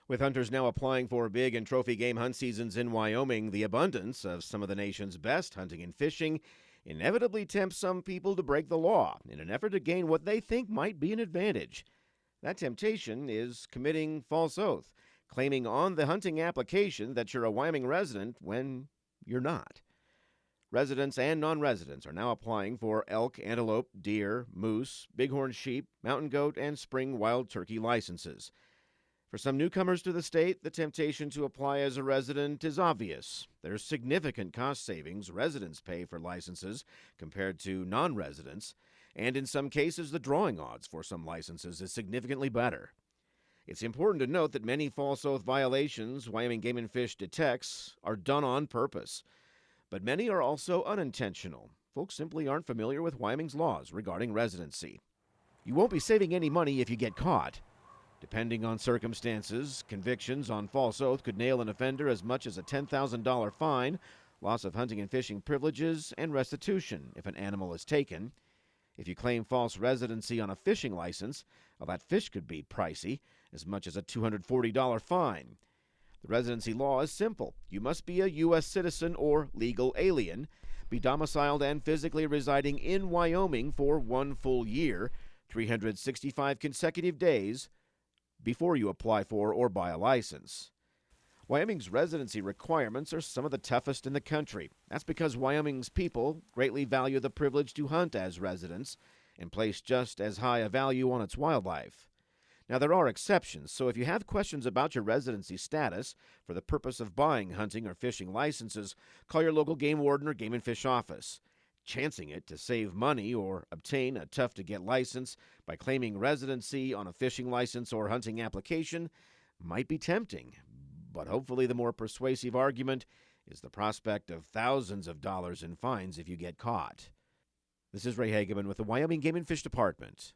With hunters now applying for big and trophy game hunt seasons in Wyoming, the abundance of some of the nation's best hunting and fishing inevitably tempts some people to break the law in an effort to gain what they think might be an advantage. That temptation is committing false oath, claiming on the hunting application that you're a Wyoming resident when you're not. Residents and non-residents are now applying for elk, antelope, deer, moose, bighorn sheep, mountain goat, and spring wild turkey licenses. For some newcomers to the state, the temptation to apply as a resident is obvious. There's significant cost savings residents pay for licenses compared to non-residents, and in some cases the drawing odds for some licenses is significantly better. It's important to note that many false oath violations Wyoming Game and Fish detects are done on purpose, but many are also unintentional. Folks simply aren't familiar with Wyoming's laws regarding residency. You won't be saving any money if you get caught. Depending on circumstances, convictions on false oath could nail an offender as much as a $10,000 fine, loss of hunting and fishing privileges, and restitution if an animal is taken. If you claim false residency on a fishing license, well, that fish could be pricey, as much as a $240 fine. The residency law is simple. You must be a U.S. citizen or legal alien, be domiciled and physically residing in Wyoming for 1 full year, 365 consecutive days, before you apply for or buy a license. Wyoming's residency requirements are some of the toughest in the country. That's because Wyoming's people greatly value the privilege to hunt as residents and place just as high a value on its wildlife. Now, there are exceptions, so if you have questions about your residency status for the purpose of buying hunting or fishing licenses, call your local game warden or game and fish office. Chancing it to save money or obtain a tough-to-get license by claiming residency on a fishing license or hunting application might be tempting, but hopefully the more persuasive argument is the prospect of thousands of dollars in fines if you get caught. This is Ray Hageman with the Wyoming Game and Fish Department.